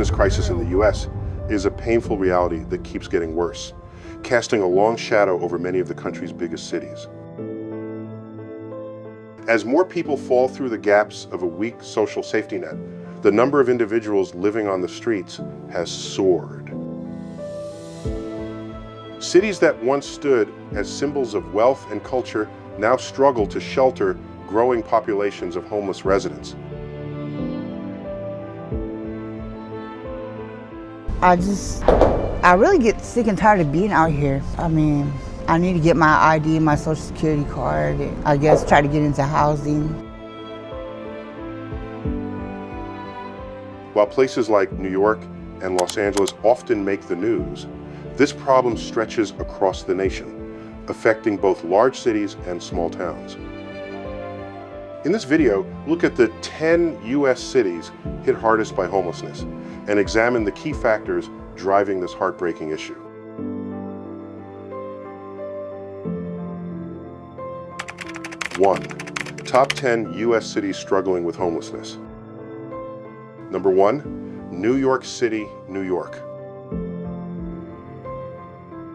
homelessness crisis in the U.S. is a painful reality that keeps getting worse, casting a long shadow over many of the country's biggest cities. As more people fall through the gaps of a weak social safety net, the number of individuals living on the streets has soared. Cities that once stood as symbols of wealth and culture now struggle to shelter growing populations of homeless residents. I really get sick and tired of being out here. I mean, I need to get my ID, my social security card, and I guess try to get into housing. While places like New York and Los Angeles often make the news, this problem stretches across the nation, affecting both large cities and small towns. In this video, look at the 10 U.S. cities hit hardest by homelessness and examine the key factors driving this heartbreaking issue. One, top 10 U.S. cities struggling with homelessness. Number 1, New York City, New York.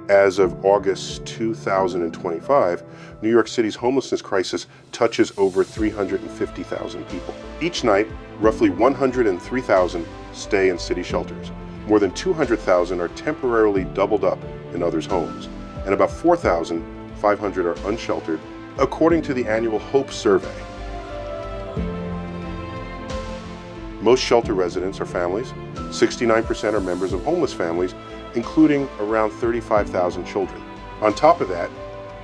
As of August 2025, New York City's homelessness crisis touches over 350,000 people. Each night, roughly 103,000 stay in city shelters. More than 200,000 are temporarily doubled up in others' homes, and about 4,500 are unsheltered, according to the annual HOPE survey. Most shelter residents are families. 69% are members of homeless families, including around 35,000 children. On top of that,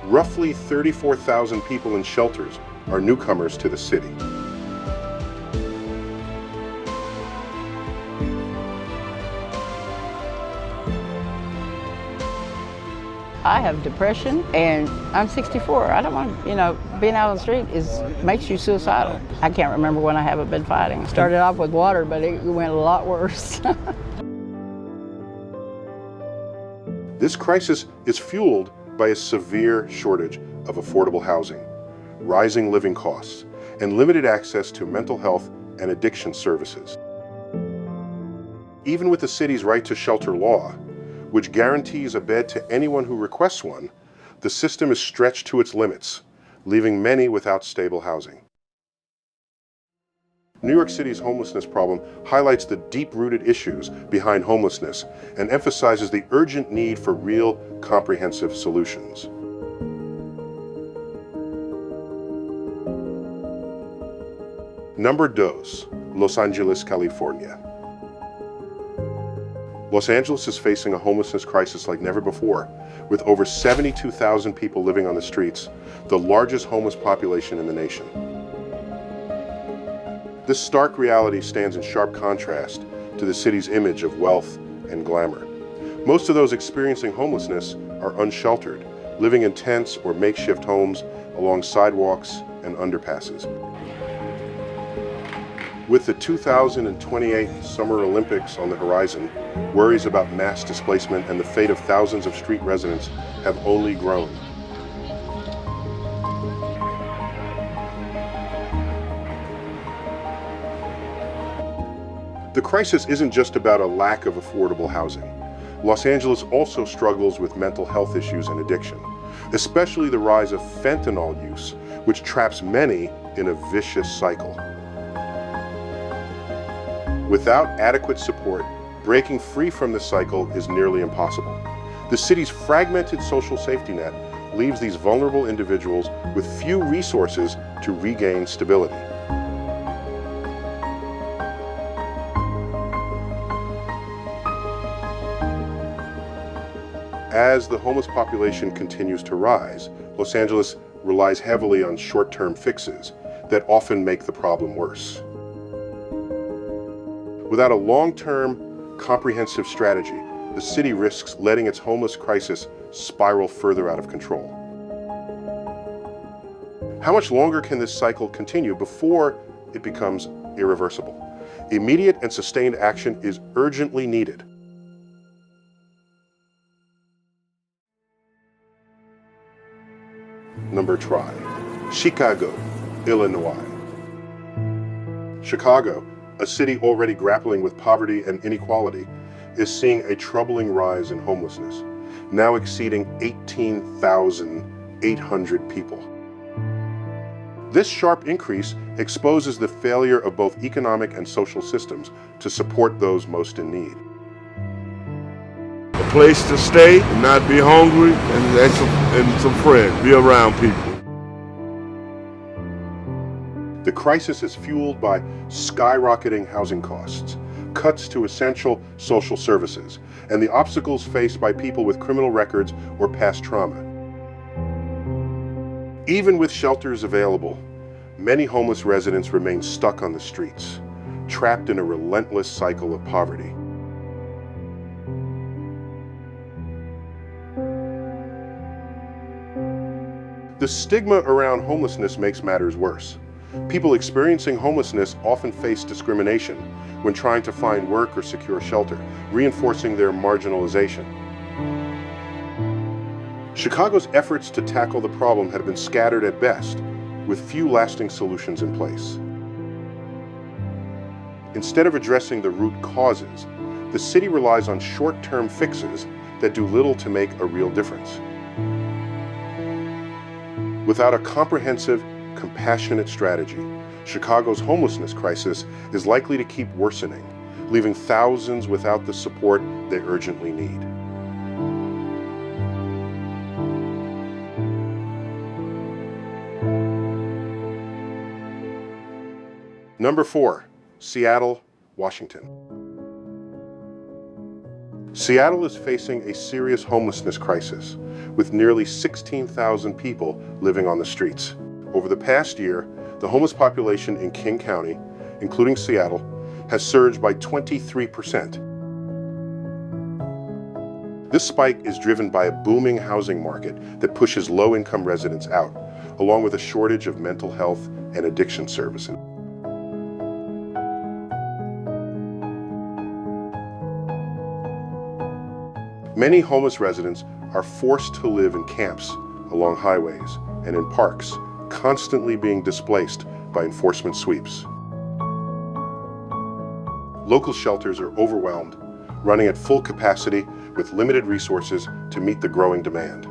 roughly 34,000 people in shelters are newcomers to the city. I have depression and I'm 64. I don't want, being out on the street makes you suicidal. I can't remember when I haven't been fighting. Started off with water, but it went a lot worse. This crisis is fueled by a severe shortage of affordable housing, rising living costs, and limited access to mental health and addiction services. Even with the city's right to shelter law, which guarantees a bed to anyone who requests one, the system is stretched to its limits, leaving many without stable housing. New York City's homelessness problem highlights the deep-rooted issues behind homelessness and emphasizes the urgent need for real, comprehensive solutions. Number 2, Los Angeles, California. Los Angeles is facing a homelessness crisis like never before, with over 72,000 people living on the streets, the largest homeless population in the nation. This stark reality stands in sharp contrast to the city's image of wealth and glamour. Most of those experiencing homelessness are unsheltered, living in tents or makeshift homes along sidewalks and underpasses. With the 2028 Summer Olympics on the horizon, worries about mass displacement and the fate of thousands of street residents have only grown. The crisis isn't just about a lack of affordable housing. Los Angeles also struggles with mental health issues and addiction, especially the rise of fentanyl use, which traps many in a vicious cycle. Without adequate support, breaking free from this cycle is nearly impossible. The city's fragmented social safety net leaves these vulnerable individuals with few resources to regain stability. As the homeless population continues to rise, Los Angeles relies heavily on short-term fixes that often make the problem worse. Without a long-term, comprehensive strategy, the city risks letting its homeless crisis spiral further out of control. How much longer can this cycle continue before it becomes irreversible? Immediate and sustained action is urgently needed. Number 3, Chicago, Illinois. Chicago, a city already grappling with poverty and inequality, is seeing a troubling rise in homelessness, now exceeding 18,800 people. This sharp increase exposes the failure of both economic and social systems to support those most in need. A place to stay and not be hungry and some friends, be around people. The crisis is fueled by skyrocketing housing costs, cuts to essential social services, and the obstacles faced by people with criminal records or past trauma. Even with shelters available, many homeless residents remain stuck on the streets, trapped in a relentless cycle of poverty. The stigma around homelessness makes matters worse. People experiencing homelessness often face discrimination when trying to find work or secure shelter, reinforcing their marginalization. Chicago's efforts to tackle the problem have been scattered at best, with few lasting solutions in place. Instead of addressing the root causes, the city relies on short-term fixes that do little to make a real difference. Without a comprehensive, compassionate strategy, Chicago's homelessness crisis is likely to keep worsening, leaving thousands without the support they urgently need. Number 4, Seattle, Washington. Seattle is facing a serious homelessness crisis, with nearly 16,000 people living on the streets. Over the past year, the homeless population in King County, including Seattle, has surged by 23%. This spike is driven by a booming housing market that pushes low-income residents out, along with a shortage of mental health and addiction services. Many homeless residents are forced to live in camps along highways and in parks, constantly being displaced by enforcement sweeps. Local shelters are overwhelmed, running at full capacity with limited resources to meet the growing demand.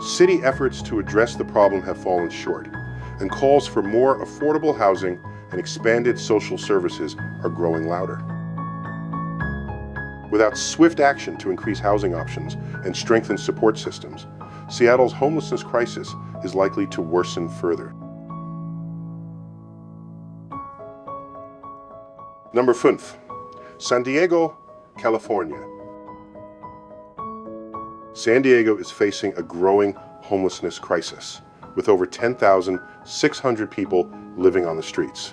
City efforts to address the problem have fallen short, and calls for more affordable housing and expanded social services are growing louder. Without swift action to increase housing options and strengthen support systems, Seattle's homelessness crisis is likely to worsen further. Number 5, San Diego, California. San Diego is facing a growing homelessness crisis, with over 10,600 people living on the streets.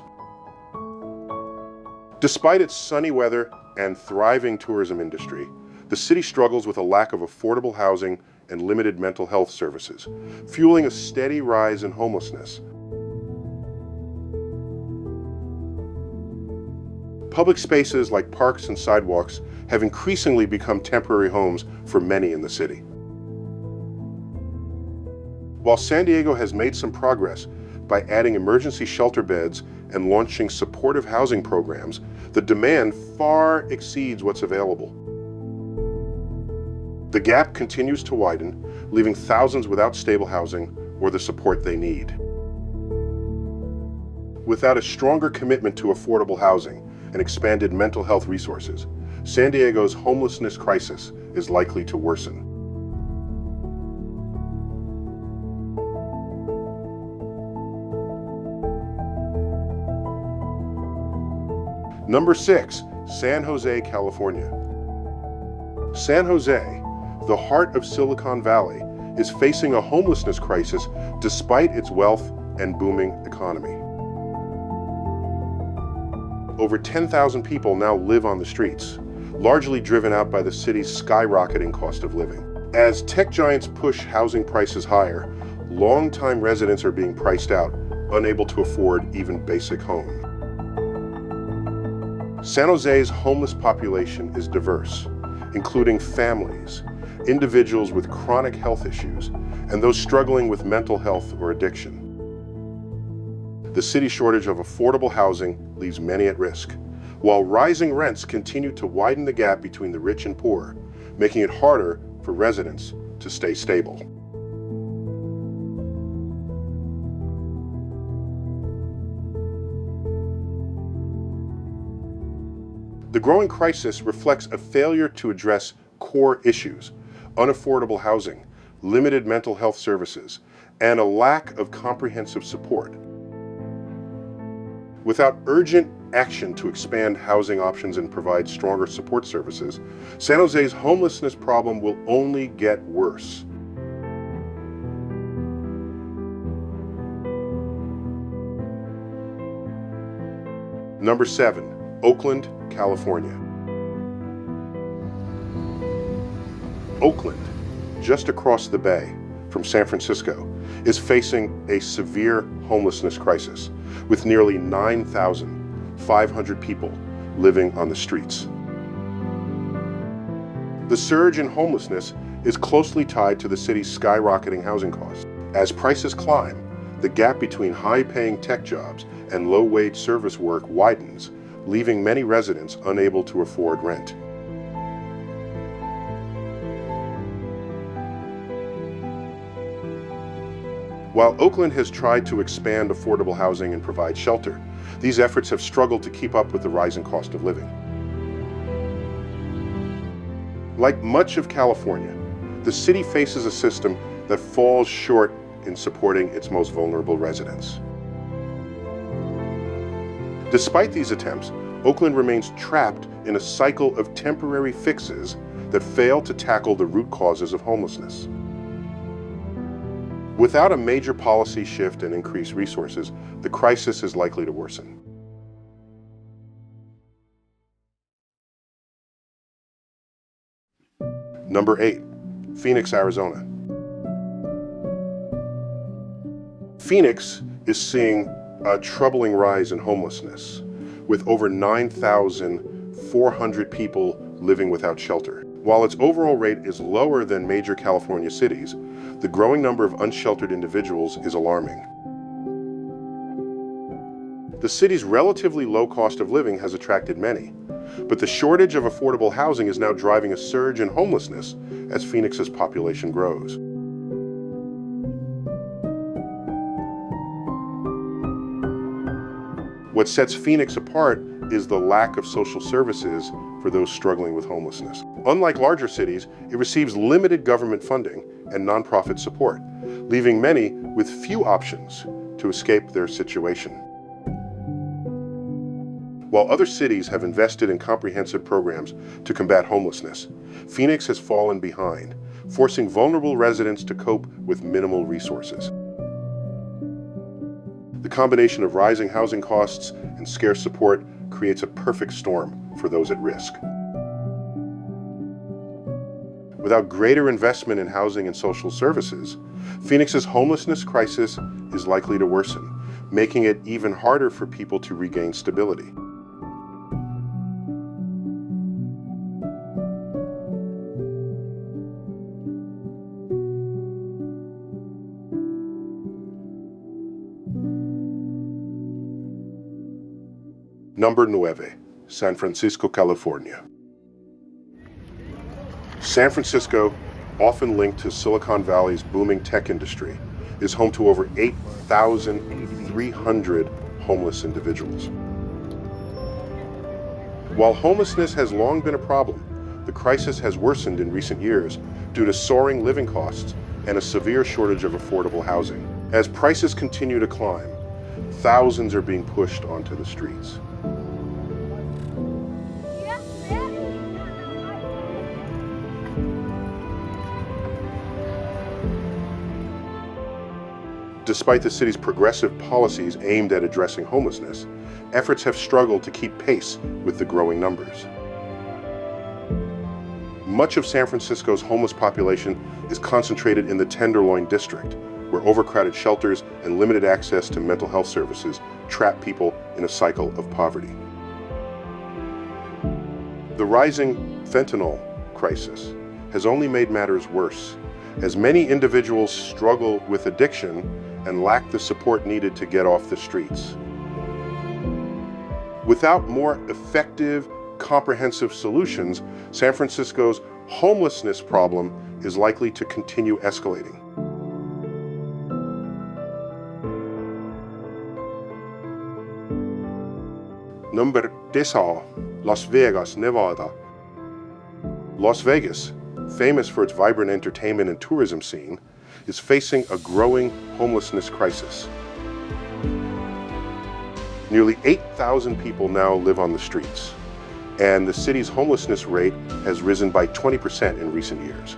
Despite its sunny weather and thriving tourism industry, the city struggles with a lack of affordable housing and limited mental health services, fueling a steady rise in homelessness. Public spaces like parks and sidewalks have increasingly become temporary homes for many in the city. While San Diego has made some progress by adding emergency shelter beds and launching supportive housing programs, the demand far exceeds what's available. The gap continues to widen, leaving thousands without stable housing or the support they need. Without a stronger commitment to affordable housing and expanded mental health resources, San Diego's homelessness crisis is likely to worsen. Number 6, San Jose, California. San Jose, the heart of Silicon Valley, is facing a homelessness crisis despite its wealth and booming economy. Over 10,000 people now live on the streets, largely driven out by the city's skyrocketing cost of living. As tech giants push housing prices higher, longtime residents are being priced out, unable to afford even basic homes. San Jose's homeless population is diverse, including families, individuals with chronic health issues, and those struggling with mental health or addiction. The city's shortage of affordable housing leaves many at risk, while rising rents continue to widen the gap between the rich and poor, making it harder for residents to stay stable. The growing crisis reflects a failure to address core issues: unaffordable housing, limited mental health services, and a lack of comprehensive support. Without urgent action to expand housing options and provide stronger support services, San Jose's homelessness problem will only get worse. Number 7, Oakland, California. Oakland, just across the bay from San Francisco, is facing a severe homelessness crisis, with nearly 9,500 people living on the streets. The surge in homelessness is closely tied to the city's skyrocketing housing costs. As prices climb, the gap between high-paying tech jobs and low-wage service work widens, leaving many residents unable to afford rent. While Oakland has tried to expand affordable housing and provide shelter, these efforts have struggled to keep up with the rising cost of living. Like much of California, the city faces a system that falls short in supporting its most vulnerable residents. Despite these attempts, Oakland remains trapped in a cycle of temporary fixes that fail to tackle the root causes of homelessness. Without a major policy shift and increased resources, the crisis is likely to worsen. Number 8, Phoenix, Arizona. Phoenix is seeing a troubling rise in homelessness, with over 9,400 people living without shelter. While its overall rate is lower than major California cities, the growing number of unsheltered individuals is alarming. The city's relatively low cost of living has attracted many, but the shortage of affordable housing is now driving a surge in homelessness as Phoenix's population grows. What sets Phoenix apart is the lack of social services for those struggling with homelessness. Unlike larger cities, it receives limited government funding and nonprofit support, leaving many with few options to escape their situation. While other cities have invested in comprehensive programs to combat homelessness, Phoenix has fallen behind, forcing vulnerable residents to cope with minimal resources. The combination of rising housing costs and scarce support creates a perfect storm for those at risk. Without greater investment in housing and social services, Phoenix's homelessness crisis is likely to worsen, making it even harder for people to regain stability. Number 9, San Francisco, California. San Francisco, often linked to Silicon Valley's booming tech industry, is home to over 8,300 homeless individuals. While homelessness has long been a problem, the crisis has worsened in recent years due to soaring living costs and a severe shortage of affordable housing. As prices continue to climb, thousands are being pushed onto the streets. Despite the city's progressive policies aimed at addressing homelessness, efforts have struggled to keep pace with the growing numbers. Much of San Francisco's homeless population is concentrated in the Tenderloin district, where overcrowded shelters and limited access to mental health services trap people in a cycle of poverty. The rising fentanyl crisis has only made matters worse, as many individuals struggle with addiction and lack the support needed to get off the streets. Without more effective, comprehensive solutions, San Francisco's homelessness problem is likely to continue escalating. Number 9, Las Vegas, Nevada. Las Vegas, famous for its vibrant entertainment and tourism scene, is facing a growing homelessness crisis. Nearly 8,000 people now live on the streets, and the city's homelessness rate has risen by 20% in recent years.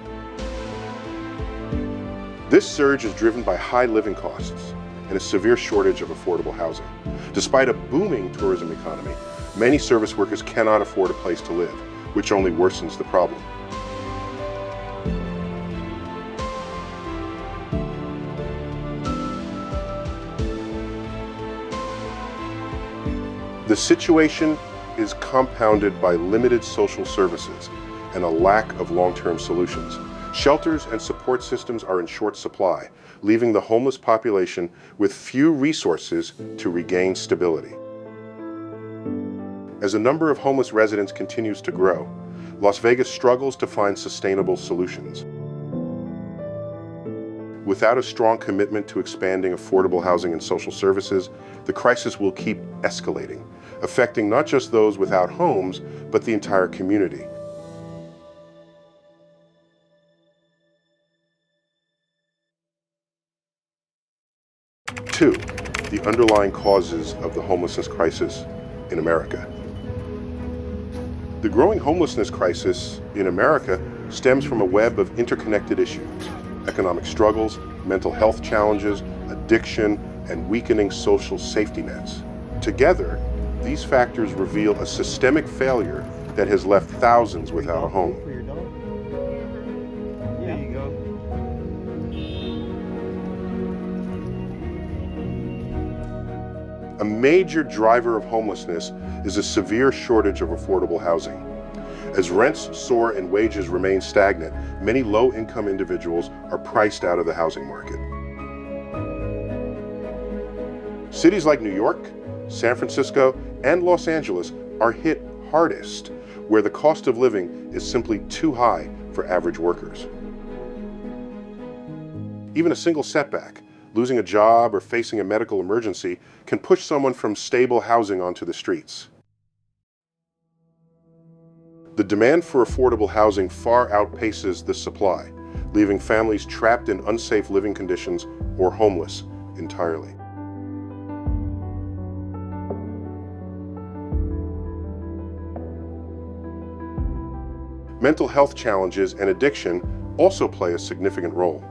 This surge is driven by high living costs and a severe shortage of affordable housing. Despite a booming tourism economy, many service workers cannot afford a place to live, which only worsens the problem. The situation is compounded by limited social services and a lack of long-term solutions. Shelters and support systems are in short supply, leaving the homeless population with few resources to regain stability. As the number of homeless residents continues to grow, Las Vegas struggles to find sustainable solutions. Without a strong commitment to expanding affordable housing and social services, the crisis will keep escalating, affecting not just those without homes, but the entire community. Two, the underlying causes of the homelessness crisis in America. The growing homelessness crisis in America stems from a web of interconnected issues: economic struggles, mental health challenges, addiction, and weakening social safety nets. Together, these factors reveal a systemic failure that has left thousands without a home. There you go. A major driver of homelessness is a severe shortage of affordable housing. As rents soar and wages remain stagnant, many low-income individuals are priced out of the housing market. Cities like New York, San Francisco, and Los Angeles are hit hardest, where the cost of living is simply too high for average workers. Even a single setback, losing a job or facing a medical emergency, can push someone from stable housing onto the streets. The demand for affordable housing far outpaces the supply, leaving families trapped in unsafe living conditions or homeless entirely. Mental health challenges and addiction also play a significant role.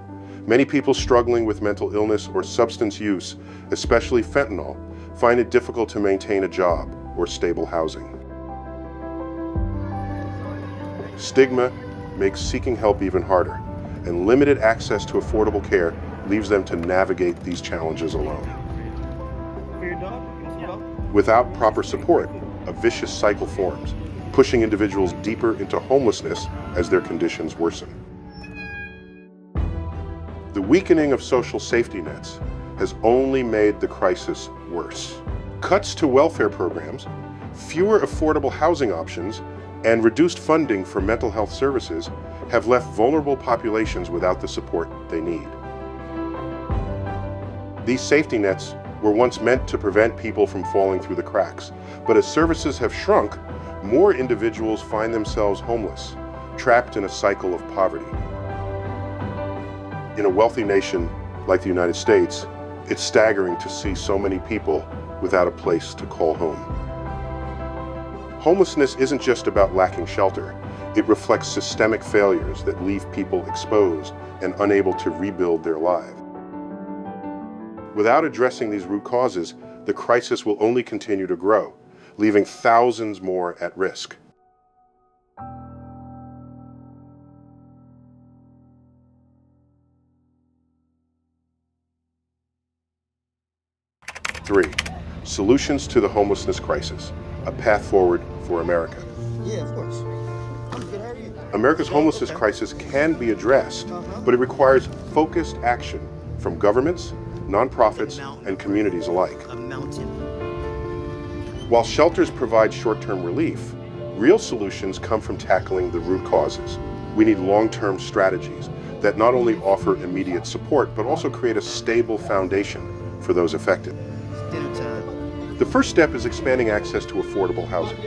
Many people struggling with mental illness or substance use, especially fentanyl, find it difficult to maintain a job or stable housing. Stigma makes seeking help even harder, and limited access to affordable care leaves them to navigate these challenges alone. Without proper support, a vicious cycle forms, pushing individuals deeper into homelessness as their conditions worsen. The weakening of social safety nets has only made the crisis worse. Cuts to welfare programs, fewer affordable housing options, and reduced funding for mental health services have left vulnerable populations without the support they need. These safety nets were once meant to prevent people from falling through the cracks, but as services have shrunk, more individuals find themselves homeless, trapped in a cycle of poverty. In a wealthy nation like the United States, it's staggering to see so many people without a place to call home. Homelessness isn't just about lacking shelter. It reflects systemic failures that leave people exposed and unable to rebuild their lives. Without addressing these root causes, the crisis will only continue to grow, leaving thousands more at risk. Three, solutions to the homelessness crisis, a path forward for America. Yeah, of course. I'm good, how are you? America's homelessness crisis can be addressed, but it requires focused action from governments, nonprofits, and communities alike. A mountain. While shelters provide short-term relief, real solutions come from tackling the root causes. We need long-term strategies that not only offer immediate support, but also create a stable foundation for those affected. Dinner time. The first step is expanding access to affordable housing.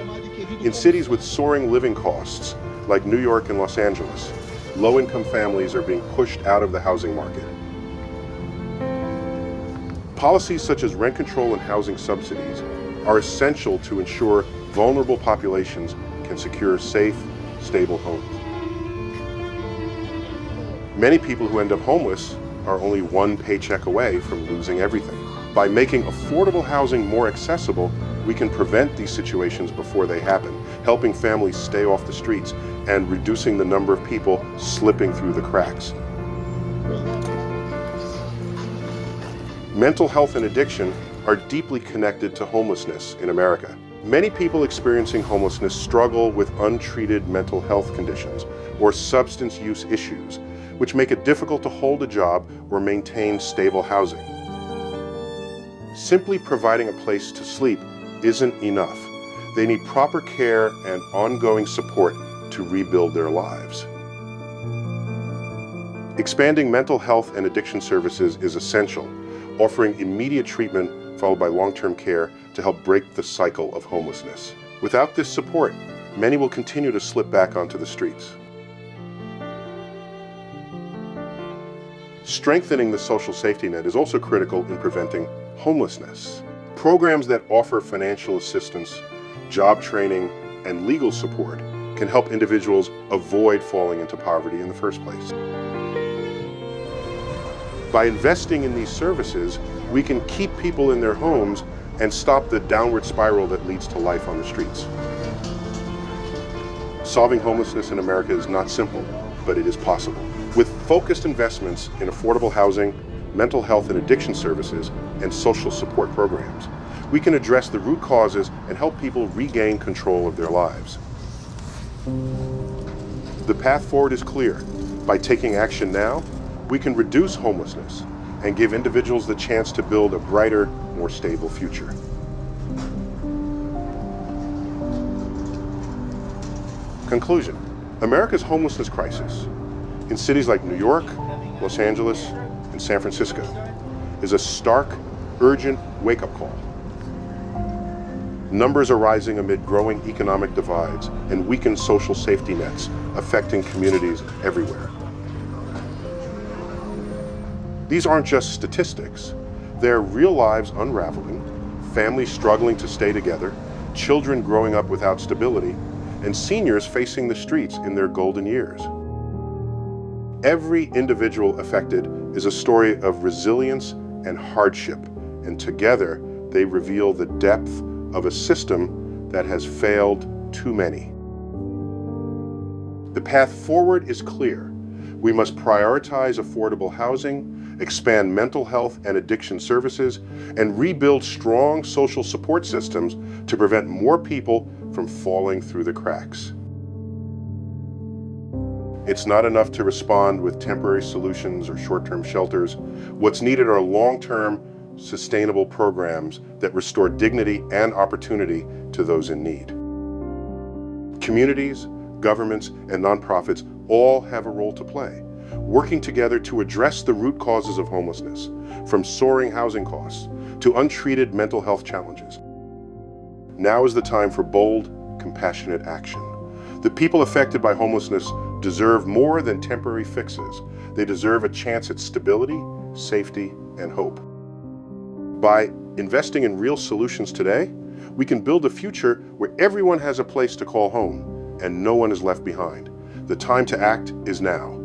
In cities with soaring living costs, like New York and Los Angeles, low-income families are being pushed out of the housing market. Policies such as rent control and housing subsidies are essential to ensure vulnerable populations can secure safe, stable homes. Many people who end up homeless are only one paycheck away from losing everything. By making affordable housing more accessible, we can prevent these situations before they happen, helping families stay off the streets and reducing the number of people slipping through the cracks. Mental health and addiction are deeply connected to homelessness in America. Many people experiencing homelessness struggle with untreated mental health conditions or substance use issues, which make it difficult to hold a job or maintain stable housing. Simply providing a place to sleep isn't enough. They need proper care and ongoing support to rebuild their lives. Expanding mental health and addiction services is essential, offering immediate treatment followed by long-term care to help break the cycle of homelessness. Without this support, many will continue to slip back onto the streets. Strengthening the social safety net is also critical in preventing homelessness. Programs that offer financial assistance, job training, and legal support can help individuals avoid falling into poverty in the first place. By investing in these services, we can keep people in their homes and stop the downward spiral that leads to life on the streets. Solving homelessness in America is not simple, but it is possible. With focused investments in affordable housing, mental health and addiction services, and social support programs, we can address the root causes and help people regain control of their lives. The path forward is clear. By taking action now, we can reduce homelessness and give individuals the chance to build a brighter, more stable future. Conclusion: America's homelessness crisis in cities like New York, Los Angeles, and San Francisco is a stark, urgent wake-up call. Numbers are rising amid growing economic divides and weakened social safety nets affecting communities everywhere. These aren't just statistics. They're real lives unraveling, families struggling to stay together, children growing up without stability, and seniors facing the streets in their golden years. Every individual affected is a story of resilience and hardship, and together they reveal the depth of a system that has failed too many. The path forward is clear. We must prioritize affordable housing, expand mental health and addiction services, and rebuild strong social support systems to prevent more people from falling through the cracks. It's not enough to respond with temporary solutions or short-term shelters. What's needed are long-term, sustainable programs that restore dignity and opportunity to those in need. Communities, governments, and nonprofits all have a role to play, working together to address the root causes of homelessness, from soaring housing costs to untreated mental health challenges. Now is the time for bold, compassionate action. The people affected by homelessness deserve more than temporary fixes. They deserve a chance at stability, safety, and hope. By investing in real solutions today, we can build a future where everyone has a place to call home and no one is left behind. The time to act is now.